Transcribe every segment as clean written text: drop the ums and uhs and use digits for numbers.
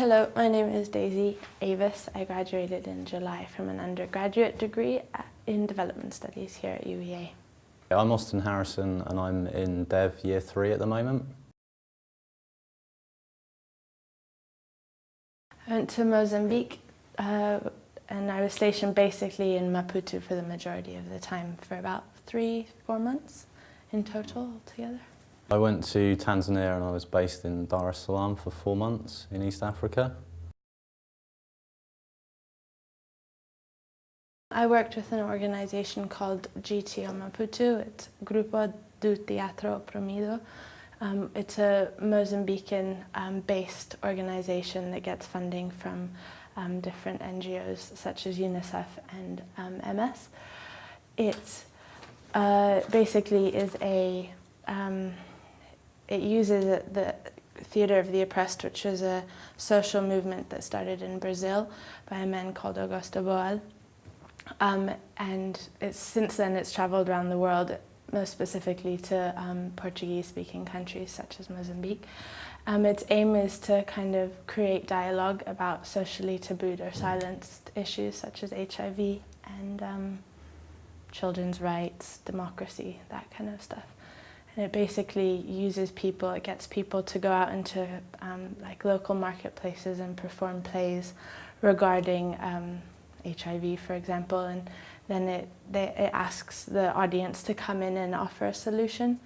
Hello, my name is Daisy Avis. I graduated in July from an undergraduate degree in Development Studies here at UEA. I'm Austin Harrison and I'm in Dev Year 3 at the moment. I went to Mozambique and I was stationed basically in Maputo for the majority of the time for about 3-4 months in total altogether. I went to Tanzania and I was based in Dar es Salaam for 4 months in East Africa. I worked with an organisation called GTO Maputo. It's Grupo do Teatro Oprimido. It's a Mozambican-based organisation that gets funding from different NGOs such as UNICEF and MS. It basically is it uses the Theatre of the Oppressed, which was a social movement that started in Brazil by a man called Augusto Boal. And since then it's travelled around the world, most specifically to Portuguese-speaking countries such as Mozambique. Its aim is to kind of create dialogue about socially tabooed or silenced issues such as HIV and children's rights, democracy, that kind of stuff. And it basically uses people, it gets people to go out into like local marketplaces and perform plays regarding HIV, for example, and then it asks the audience to come in and offer a solution.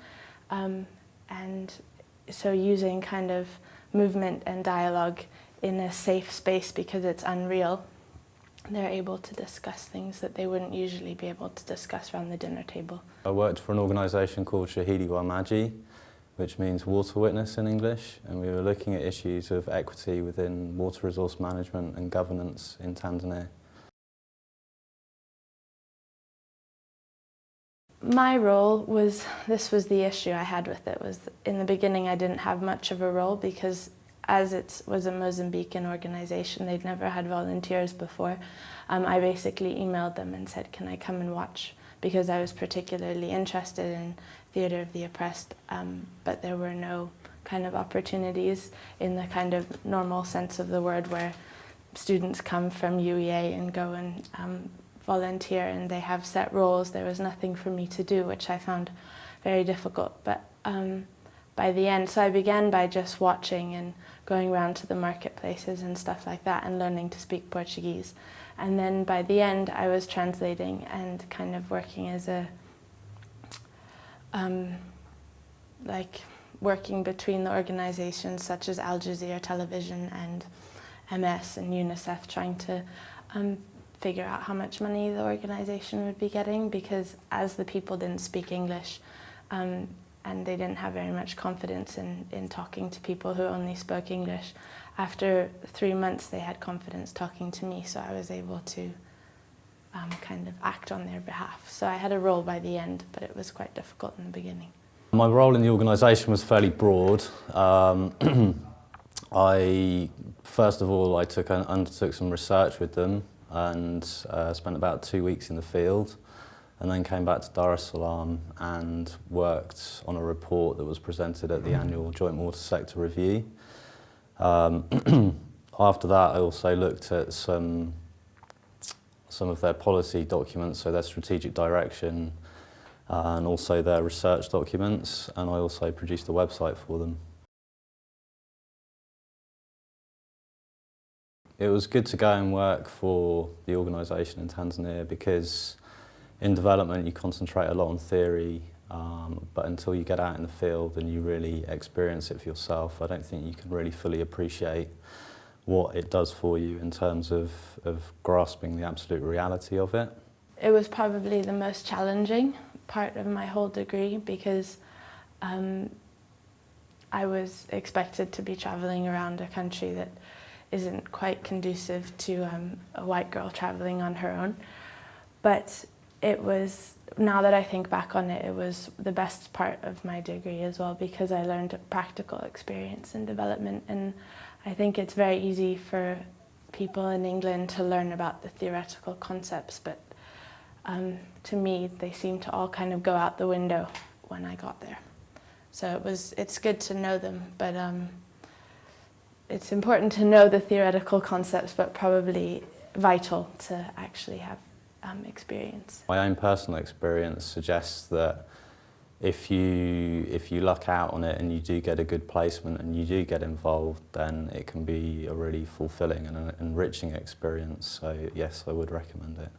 And so using kind of movement and dialogue in a safe space because it's unreal, they're able to discuss things that they wouldn't usually be able to discuss around the dinner table. I worked for an organisation called Shahidi wa Maji, which means water witness in English, and we were looking at issues of equity within water resource management and governance in Tanzania. My role was, this was the issue I had with it, was in the beginning I didn't have much of a role because as it was a Mozambican organisation, they'd never had volunteers before. I basically emailed them and said, can I come and watch? Because I was particularly interested in Theatre of the Oppressed, but there were no kind of opportunities in the kind of normal sense of the word where students come from UEA and go and volunteer and they have set roles. There was nothing for me to do, which I found very difficult. But by the end, so I began by just watching and going around to the marketplaces and stuff like that and learning to speak Portuguese. And then by the end, I was translating and kind of working as a, like working between the organizations such as Al Jazeera Television and MS and UNICEF, trying to figure out how much money the organization would be getting, because as the people didn't speak English and they didn't have very much confidence in talking to people who only spoke English, after 3 months they had confidence talking to me, so I was able to kind of act on their behalf. So I had a role by the end, but it was quite difficult in the beginning. My role in the organisation was fairly broad. First of all, I undertook some research with them and spent about 2 weeks in the field, and then came back to Dar es Salaam and worked on a report that was presented at the annual Joint Water Sector Review. After that, I also looked at some of their policy documents, so their strategic direction, and also their research documents, and I also produced a website for them. It was good to go and work for the organisation in Tanzania because in development you concentrate a lot on theory, but until you get out in the field and you really experience it for yourself, I don't think you can really fully appreciate what it does for you in terms of grasping the absolute reality of it. It was probably the most challenging part of my whole degree because I was expected to be travelling around a country that isn't quite conducive to a white girl travelling on her own. But it was, now that I think back on it, it was the best part of my degree as well because I learned a practical experience in development, and I think it's very easy for people in England to learn about the theoretical concepts, but to me they seem to all kind of go out the window when I got there. So it's good to know them, but it's important to know the theoretical concepts, but probably vital to actually have experience. My own personal experience suggests that if you luck out on it and you do get a good placement and you do get involved, then it can be a really fulfilling and an enriching experience. So yes, I would recommend it.